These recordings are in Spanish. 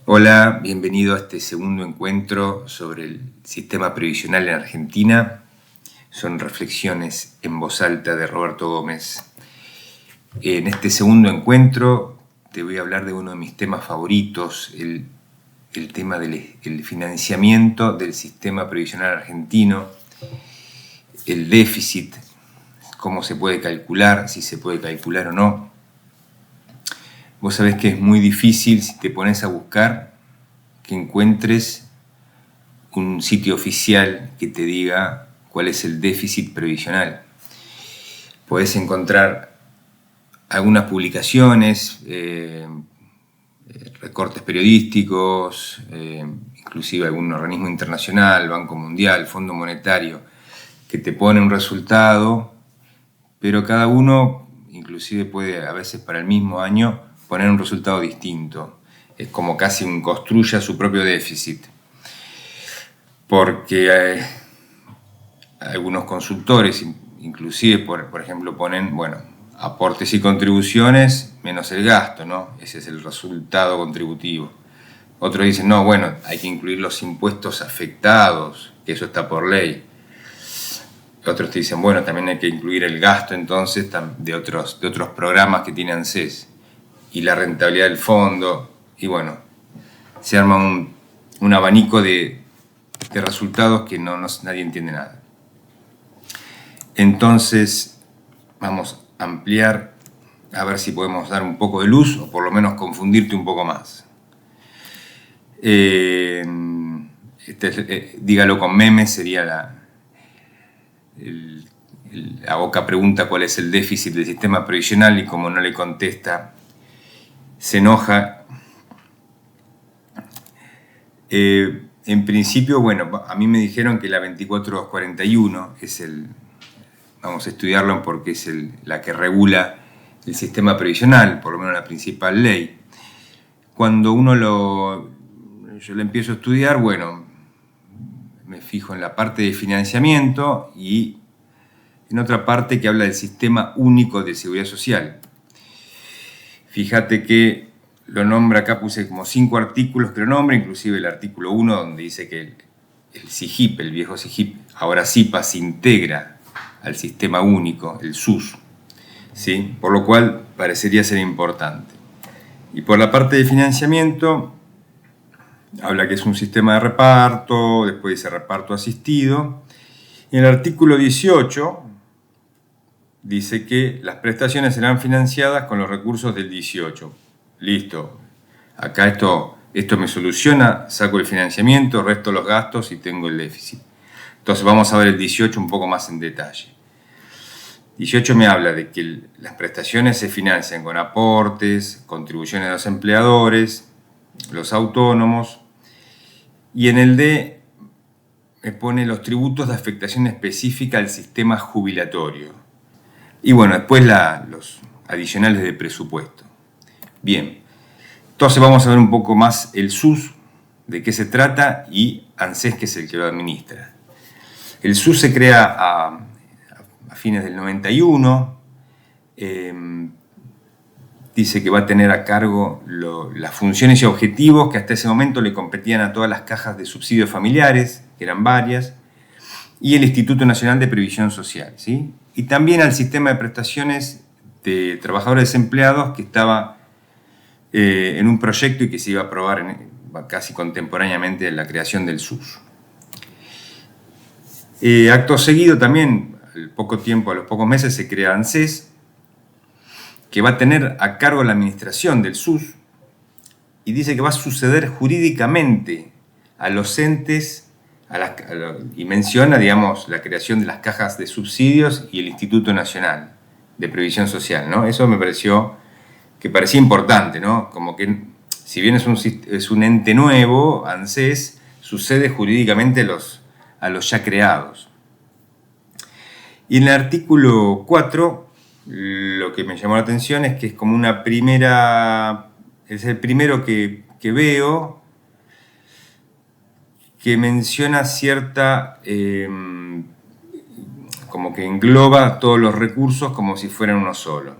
Hola, bienvenido a este segundo encuentro sobre el sistema previsional en Argentina. Son reflexiones en voz alta de Roberto Gómez. En este segundo encuentro te voy a hablar de uno de mis temas favoritos, el tema del financiamiento del sistema previsional argentino, el déficit, cómo se puede calcular, si se puede calcular o no. Vos sabés que es muy difícil, si te pones a buscar, que encuentres un sitio oficial que te diga cuál es el déficit previsional. Podés encontrar algunas publicaciones, recortes periodísticos, inclusive algún organismo internacional, Banco Mundial, Fondo Monetario, que te pone un resultado, pero cada uno inclusive puede a veces para el mismo año poner un resultado distinto. Es como casi construya su propio déficit. Porque algunos consultores, inclusive, por ejemplo, ponen, aportes y contribuciones menos el gasto, ¿no? Ese es el resultado contributivo. Otros dicen, no, hay que incluir los impuestos afectados, que eso está por ley. Otros te dicen, también hay que incluir el gasto entonces de otros programas que tiene ANSES y la rentabilidad del fondo. Y se arma un abanico de resultados que nadie entiende nada. Entonces vamos a ampliar, a ver si podemos dar un poco de luz o por lo menos confundirte un poco más. Dígalo con memes, sería la Boca pregunta cuál es el déficit del sistema previsional y como no le contesta, se enoja. En principio, a mí me dijeron que la 24241 es vamos a estudiarlo porque es la que regula el sistema previsional, por lo menos la principal ley. Cuando yo le empiezo a estudiar, me fijo en la parte de financiamiento y en otra parte que habla del sistema único de seguridad social. Fíjate que lo nombra, acá puse como 5 artículos que lo nombra, inclusive el artículo 1 donde dice que el SIGIP, el viejo SIGIP, ahora SIPA, se integra al sistema único, el SUS, ¿sí? Por lo cual parecería ser importante. Y por la parte de financiamiento, habla que es un sistema de reparto, después dice reparto asistido. Y en el artículo 18 dice que las prestaciones serán financiadas con los recursos del 18. Listo. Acá esto me soluciona, saco el financiamiento, resto los gastos y tengo el déficit. Entonces vamos a ver el 18 un poco más en detalle. 18 me habla de que las prestaciones se financian con aportes, contribuciones de los empleadores, los autónomos, y en el D me pone los tributos de afectación específica al sistema jubilatorio. Y después los adicionales de presupuesto. Bien, entonces vamos a ver un poco más el SUS, de qué se trata, y ANSES, que es el que lo administra. El SUS se crea a fines del 91, dice que va a tener a cargo las funciones y objetivos que hasta ese momento le competían a todas las cajas de subsidios familiares, que eran varias, y el Instituto Nacional de Previsión Social, ¿sí? Y también al sistema de prestaciones de trabajadores desempleados que estaba en un proyecto y que se iba a aprobar casi contemporáneamente en la creación del SUS. Acto seguido también, a los pocos meses, se crea ANSES, que va a tener a cargo la administración del SUS y dice que va a suceder jurídicamente a los entes y menciona, la creación de las cajas de subsidios y el Instituto Nacional de Previsión Social, ¿no? Eso me parecía importante, ¿no? Como que, si bien es un ente nuevo, ANSES sucede jurídicamente a los ya creados. Y en el artículo 4, lo que me llamó la atención es que es como es el primero que veo que menciona como que engloba todos los recursos como si fueran uno solo.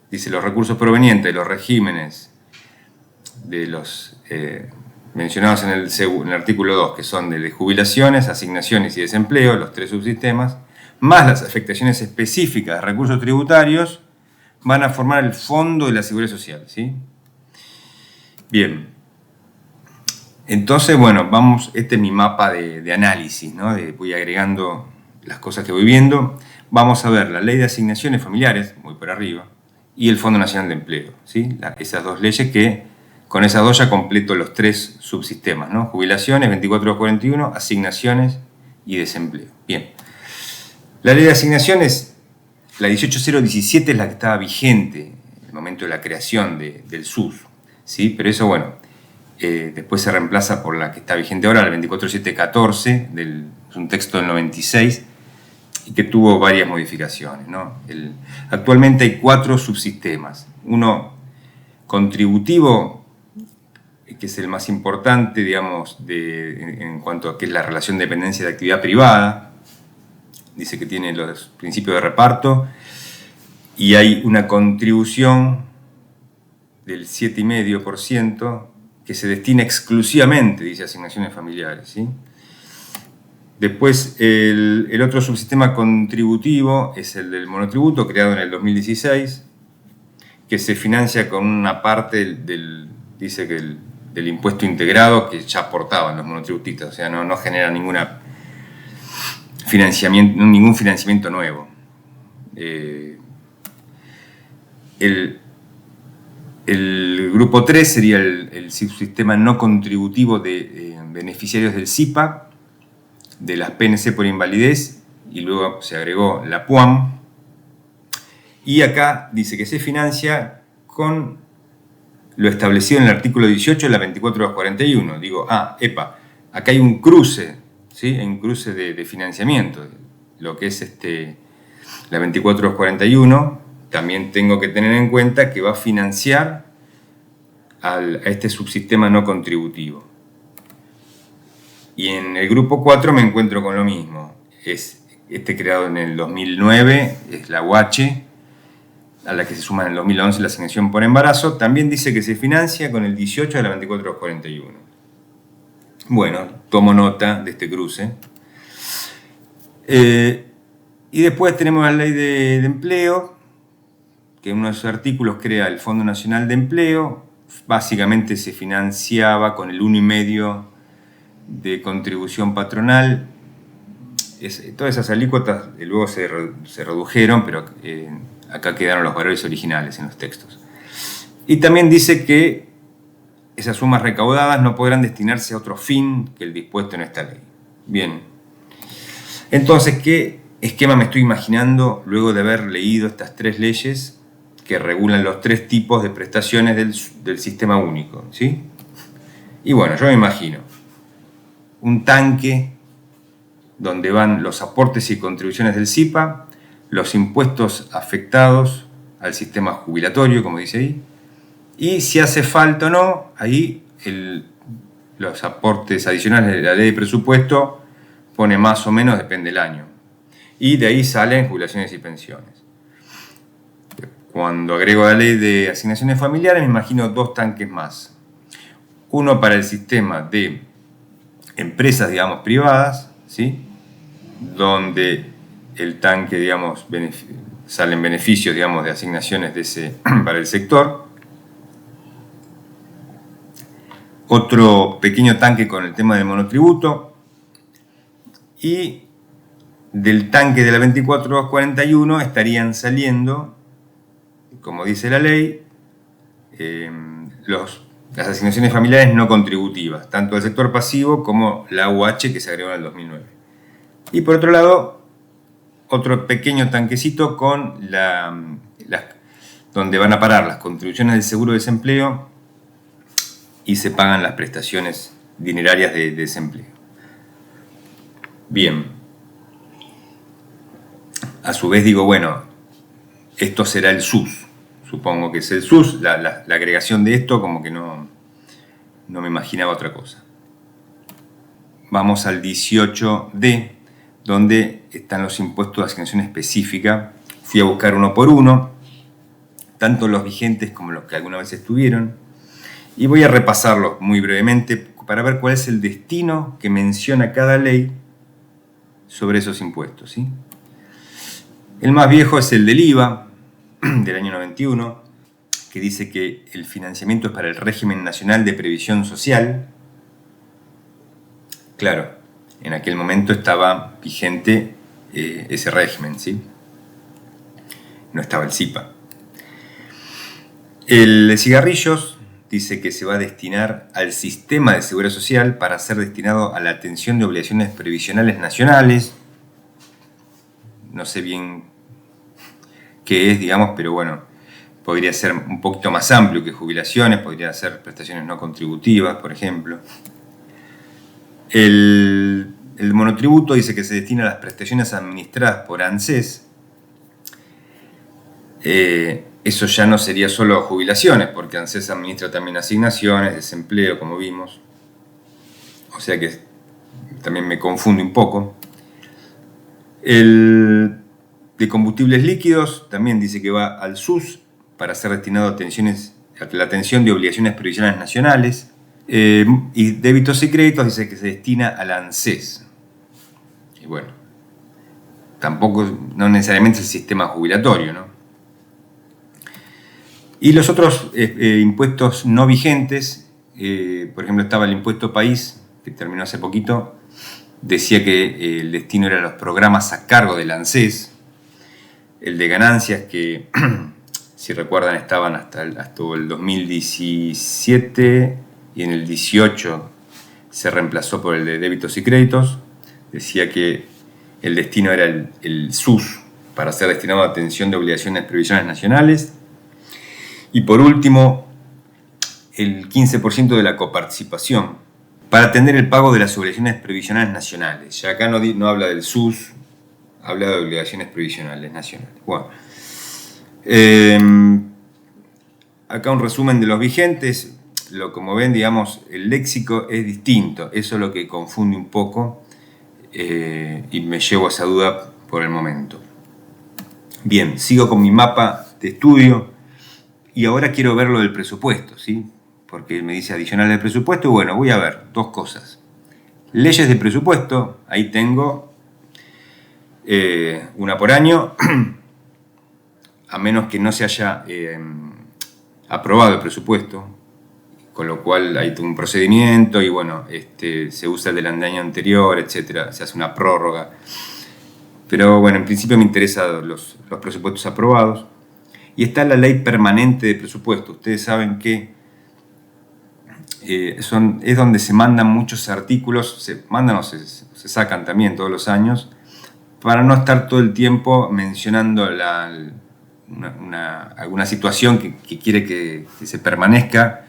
Dice, los recursos provenientes de los regímenes de los mencionados en el artículo 2, que son de jubilaciones, asignaciones y desempleo, los 3 subsistemas, más las afectaciones específicas de recursos tributarios, van a formar el Fondo de la Seguridad Social, ¿sí? Bien. Entonces, bueno, este es mi mapa de análisis, ¿no? Voy agregando las cosas que voy viendo. Vamos a ver la Ley de Asignaciones Familiares, muy por arriba, y el Fondo Nacional de Empleo, ¿sí? Esas dos leyes que, con esas dos ya completo los 3 subsistemas, ¿no? Jubilaciones, 24241, asignaciones y desempleo. Bien. La Ley de Asignaciones, la 18017 es la que estaba vigente en el momento de la creación del SUS, ¿sí? Pero eso, bueno, después se reemplaza por la que está vigente ahora, la 24714, es un texto del 96, y que tuvo varias modificaciones, ¿no? Actualmente hay 4 subsistemas. Uno contributivo, que es el más importante, digamos, en cuanto a qué es la relación de dependencia de actividad privada. Dice que tiene los principios de reparto y hay una contribución del 7,5% que se destina exclusivamente, dice, a asignaciones familiares, ¿sí? Después, el otro subsistema contributivo es el del monotributo, creado en el 2016, que se financia con una parte dice que del impuesto integrado que ya aportaban los monotributistas, o sea, no genera ningún financiamiento nuevo. El grupo 3 sería el subsistema no contributivo de beneficiarios del SIPA, de las PNC por invalidez, y luego se agregó la PUAM. Y acá dice que se financia con lo establecido en el artículo 18 de la 24241. Digo, acá hay un cruce, ¿sí? Hay un cruce de financiamiento. Lo que es la 24241, también tengo que tener en cuenta que va a financiar a este subsistema no contributivo. Y en el grupo 4 me encuentro con lo mismo. Es creado en el 2009, es la UH, a la que se suma en el 2011 la asignación por embarazo. También dice que se financia con el 18 de la 24241. Bueno, tomo nota de este cruce. Y después tenemos la Ley de Empleo, que en uno de sus artículos crea el Fondo Nacional de Empleo. Básicamente se financiaba con el 1,5% de contribución patronal. Todas esas alícuotas luego se redujeron, pero acá quedaron los valores originales en los textos. Y también dice que esas sumas recaudadas no podrán destinarse a otro fin que el dispuesto en esta ley. Bien. Entonces, ¿qué esquema me estoy imaginando luego de haber leído estas 3 leyes que regulan los 3 tipos de prestaciones del sistema único, ¿sí? Y bueno, yo me imagino un tanque donde van los aportes y contribuciones del SIPA, los impuestos afectados al sistema jubilatorio, como dice ahí, y si hace falta o no, ahí los aportes adicionales de la ley de presupuesto pone más o menos, depende del año. Y de ahí salen jubilaciones y pensiones. Cuando agrego la ley de asignaciones familiares, me imagino 2 tanques más. Uno para el sistema de empresas, digamos, privadas, ¿sí? Donde el tanque, digamos, salen beneficios, digamos, de asignaciones para el sector. Otro pequeño tanque con el tema del monotributo. Y del tanque de la 24241 estarían saliendo, como dice la ley, las asignaciones familiares no contributivas, tanto del sector pasivo como la UH que se agregó en el 2009. Y por otro lado, otro pequeño tanquecito con donde van a parar las contribuciones del seguro de desempleo y se pagan las prestaciones dinerarias de desempleo. Bien. A su vez digo, bueno, esto será el SUS. Supongo que es el SUS, la agregación de esto, como que no me imaginaba otra cosa. Vamos al 18D, donde están los impuestos de asignación específica. Fui a buscar uno por uno, tanto los vigentes como los que alguna vez estuvieron. Y voy a repasarlos muy brevemente para ver cuál es el destino que menciona cada ley sobre esos impuestos, ¿sí? El más viejo es el del IVA, del año 91, que dice que el financiamiento es para el régimen nacional de previsión social. Claro, en aquel momento estaba vigente ese régimen, ¿sí? No estaba el SIPA. El de cigarrillos dice que se va a destinar al sistema de seguridad social para ser destinado a la atención de obligaciones previsionales nacionales. No sé bien qué es, digamos, pero bueno, podría ser un poquito más amplio que jubilaciones, podría ser prestaciones no contributivas, por ejemplo. El monotributo dice que se destina a las prestaciones administradas por ANSES. Eso ya no sería solo jubilaciones, porque ANSES administra también asignaciones, desempleo, como vimos. O sea que también me confunde un poco. El de combustibles líquidos también dice que va al SUS para ser destinado a la atención de obligaciones previsionales nacionales. Y débitos y créditos dice que se destina al ANSES. Y bueno, tampoco, no necesariamente el sistema jubilatorio, ¿no? Y los otros impuestos no vigentes, por ejemplo, estaba el impuesto país, que terminó hace poquito, decía que el destino era los programas a cargo del ANSES, el de ganancias que, si recuerdan, estaban hasta el 2017 y en el 18 se reemplazó por el de débitos y créditos, decía que el destino era el SUS, para ser destinado a atención de obligaciones previsionales nacionales. Y por último, el 15% de la coparticipación para atender el pago de las obligaciones previsionales nacionales. Ya acá no habla del SUS, habla de obligaciones previsionales nacionales. Bueno, acá un resumen de los vigentes. Como ven, digamos, el léxico es distinto. Eso es lo que confunde un poco y me llevo esa duda por el momento. Bien, sigo con mi mapa de estudio. Y ahora quiero ver lo del presupuesto, ¿sí? Porque me dice adicional del presupuesto. Bueno, voy a ver dos cosas. Leyes de presupuesto, ahí tengo una por año, a menos que no se haya aprobado el presupuesto, con lo cual hay un procedimiento y bueno, se usa el del año anterior, etc. Se hace una prórroga. Pero bueno, en principio me interesan los presupuestos aprobados. Y está la ley permanente de presupuesto. Ustedes saben que es donde se mandan muchos artículos, se mandan o se sacan también todos los años, para no estar todo el tiempo mencionando alguna situación que quiere que se permanezca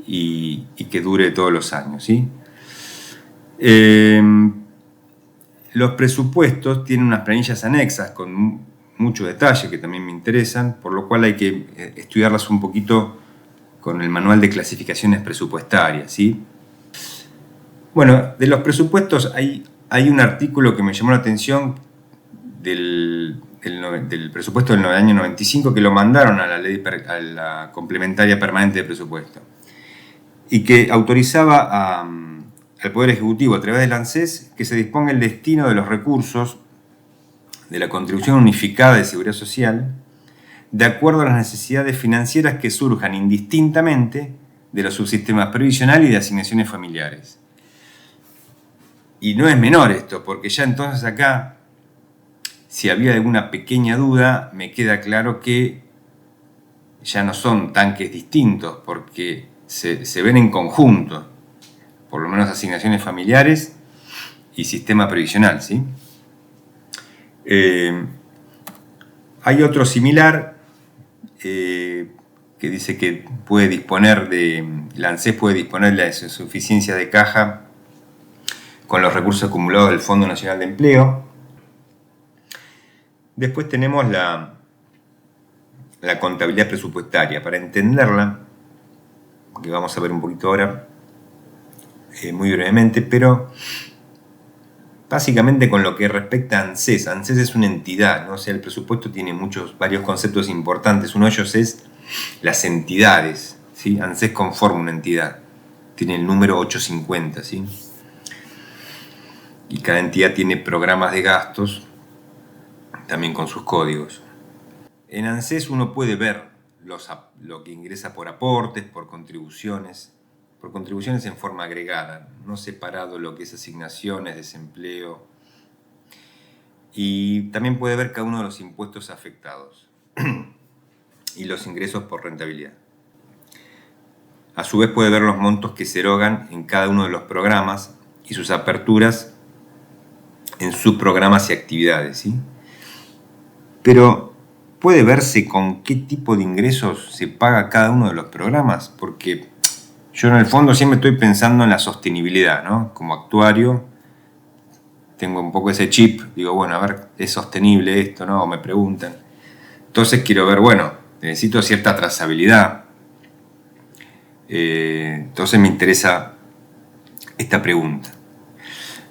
y que dure todos los años, ¿sí? Los presupuestos tienen unas planillas anexas con mucho detalle que también me interesan, por lo cual hay que estudiarlas un poquito con el manual de clasificaciones presupuestarias, ¿sí? Bueno, de los presupuestos hay un artículo que me llamó la atención del presupuesto del año 95 que lo mandaron a la complementaria permanente de presupuesto y que autorizaba al Poder Ejecutivo a través del ANSES que se disponga el destino de los recursos de la contribución unificada de seguridad social de acuerdo a las necesidades financieras que surjan indistintamente de los subsistemas previsional y de asignaciones familiares. Y no es menor esto, porque ya entonces acá, si había alguna pequeña duda, me queda claro que ya no son tanques distintos, porque se ven en conjunto, por lo menos asignaciones familiares y sistema previsional, ¿sí? Hay otro similar que dice que la ANSES puede disponer de la suficiencia de caja con los recursos acumulados del Fondo Nacional de Empleo. Después tenemos la contabilidad presupuestaria. Para entenderla, que vamos a ver un poquito ahora, muy brevemente, pero básicamente con lo que respecta a ANSES. ANSES es una entidad, ¿no? O sea, el presupuesto tiene varios conceptos importantes. Uno de ellos es las entidades. ¿sí? ANSES conforma una entidad, tiene el número 850, ¿sí? Y cada entidad tiene programas de gastos, también con sus códigos. En ANSES uno puede ver lo que ingresa por aportes, por contribuciones en forma agregada, no separado lo que es asignaciones, desempleo, y también puede ver cada uno de los impuestos afectados y los ingresos por rentabilidad. A su vez puede ver los montos que se erogan en cada uno de los programas y sus aperturas en subprogramas y actividades, ¿sí? Pero puede verse con qué tipo de ingresos se paga cada uno de los programas, porque yo en el fondo siempre estoy pensando en la sostenibilidad, ¿no? Como actuario tengo un poco ese chip, digo, bueno, a ver, ¿es sostenible esto, no? O me preguntan. Entonces quiero ver, bueno, necesito cierta trazabilidad. Entonces me interesa esta pregunta.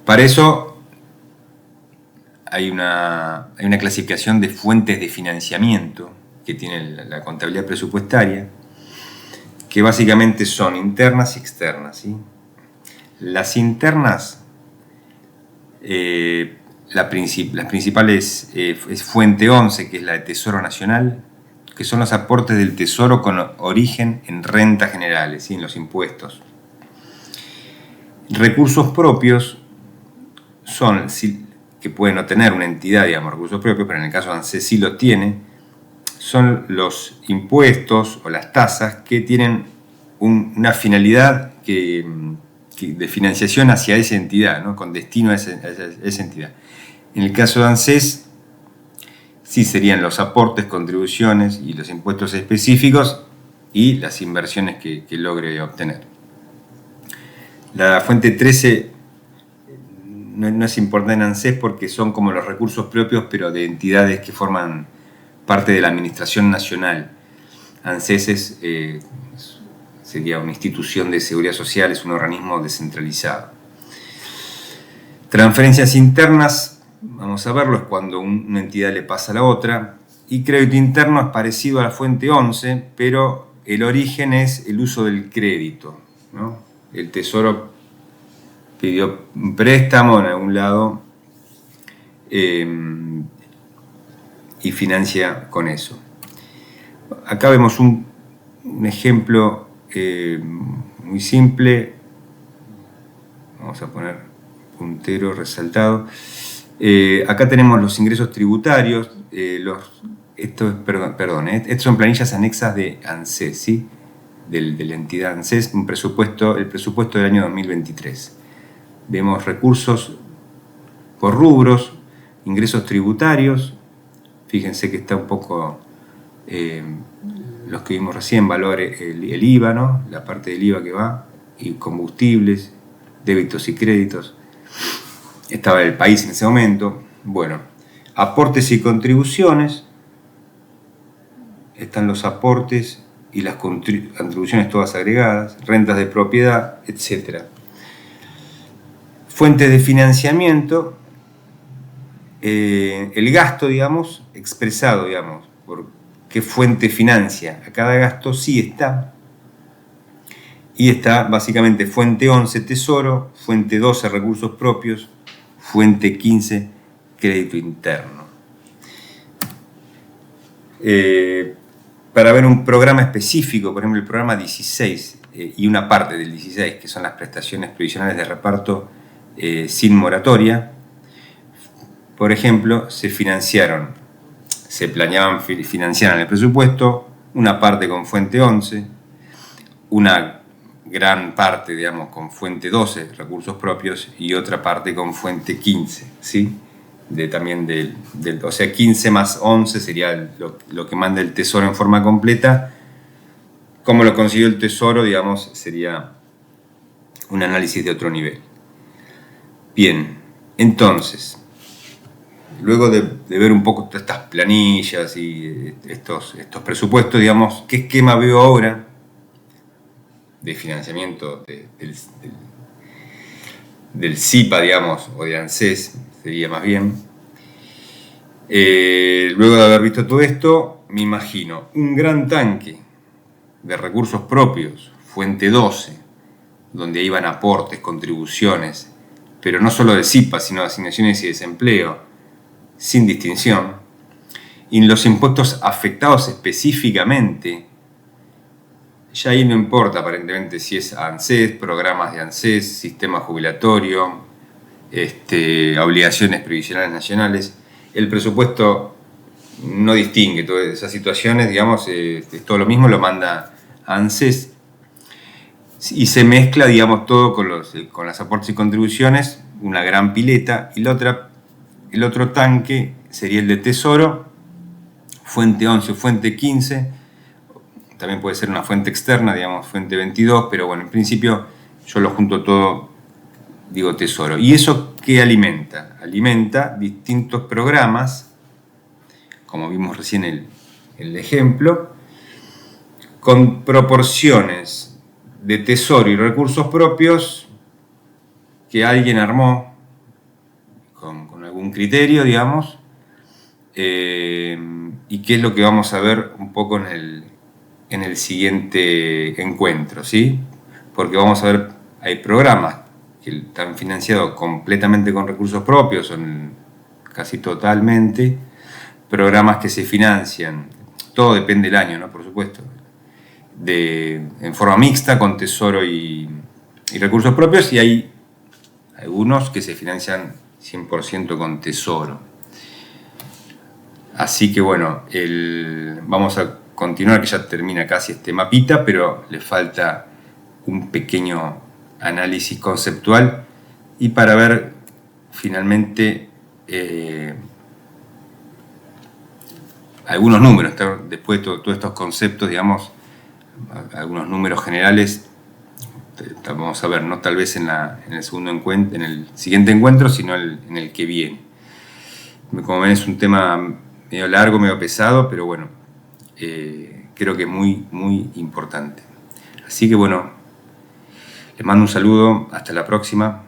Para eso hay una clasificación de fuentes de financiamiento que tiene la contabilidad presupuestaria, que básicamente son internas y externas, ¿sí? Las internas, las principales es fuente 11, que es la de Tesoro Nacional, que son los aportes del Tesoro con origen en rentas generales, ¿sí? En los impuestos. Recursos propios son, que puede no tener una entidad, digamos, recursos propios, pero en el caso de ANSES sí lo tiene, son los impuestos o las tasas que tienen una finalidad de financiación hacia esa entidad, ¿no? Con destino a esa entidad. En el caso de ANSES, sí serían los aportes, contribuciones y los impuestos específicos y las inversiones que logre obtener. La fuente 13 no es importante en ANSES porque son como los recursos propios, pero de entidades que forman parte de la Administración Nacional. ANSES sería una institución de seguridad social, es un organismo descentralizado. Transferencias internas, vamos a verlo, es cuando una entidad le pasa a la otra. Y crédito interno es parecido a la fuente 11, pero el origen es el uso del crédito, ¿no? El Tesoro pidió un préstamo en algún lado y financia con eso. Acá vemos un ejemplo muy simple. Vamos a poner puntero resaltado. Acá tenemos los ingresos tributarios. Estos son planillas anexas de ANSES, ¿sí? De la entidad ANSES, el presupuesto del año 2023. Vemos recursos por rubros, ingresos tributarios. Fíjense que está un poco los que vimos recién, valor el IVA, ¿no? La parte del IVA que va, y combustibles, débitos y créditos. Estaba el país en ese momento. Bueno, aportes y contribuciones. Están los aportes y las contribuciones todas agregadas, rentas de propiedad, etc. Fuentes de financiamiento, el gasto, digamos, expresado, digamos, por qué fuente financia a cada gasto, sí está. Y está básicamente fuente 11, Tesoro, fuente 12, recursos propios, fuente 15, crédito interno. Para ver un programa específico, por ejemplo el programa 16 y una parte del 16, que son las prestaciones previsionales de reparto sin moratoria, por ejemplo, se planeaban financiar en el presupuesto una parte con fuente 11, una gran parte, digamos, con fuente 12, recursos propios, y otra parte con fuente 15, ¿sí? O sea, 15 más 11 sería lo que manda el Tesoro en forma completa. Cómo lo consiguió el Tesoro, digamos, sería un análisis de otro nivel. Bien, entonces, luego de ver un poco todas estas planillas y estos presupuestos, digamos, ¿qué esquema veo ahora de financiamiento del CIPA, digamos, o de ANSES, sería más bien? Luego de haber visto todo esto, me imagino un gran tanque de recursos propios, fuente 12, donde ahí van aportes, contribuciones, pero no solo de SIPA, sino de asignaciones y desempleo, sin distinción, y en los impuestos afectados específicamente, ya ahí no importa aparentemente si es ANSES, programas de ANSES, sistema jubilatorio, obligaciones previsionales nacionales. El presupuesto no distingue todas esas situaciones, digamos, es todo lo mismo, lo manda a ANSES y se mezcla, digamos, todo con las aportes y contribuciones, una gran pileta, y el otro tanque sería el de Tesoro, fuente 11 o fuente 15, también puede ser una fuente externa, digamos, fuente 22, pero bueno, en principio yo lo junto todo, digo Tesoro. ¿Y eso qué alimenta? Alimenta distintos programas, como vimos recién el ejemplo, con proporciones de Tesoro y recursos propios que alguien armó con algún criterio, digamos, y qué es lo que vamos a ver un poco en el siguiente encuentro, ¿sí? Porque vamos a ver, hay programas que están financiados completamente con recursos propios, son casi totalmente, programas que se financian, todo depende del año, ¿no? Por supuesto, en forma mixta con Tesoro y recursos propios, y hay algunos que se financian 100% con Tesoro. Así que bueno, vamos a continuar, que ya termina casi este mapita, pero le falta un pequeño análisis conceptual y para ver finalmente algunos números, después de todos estos conceptos, digamos, algunos números generales, vamos a ver, no tal vez en el segundo encuentro, en el siguiente encuentro, sino en el que viene. Como ven, es un tema medio largo, medio pesado, pero bueno, creo que es muy, muy importante. Así que bueno, les mando un saludo, hasta la próxima.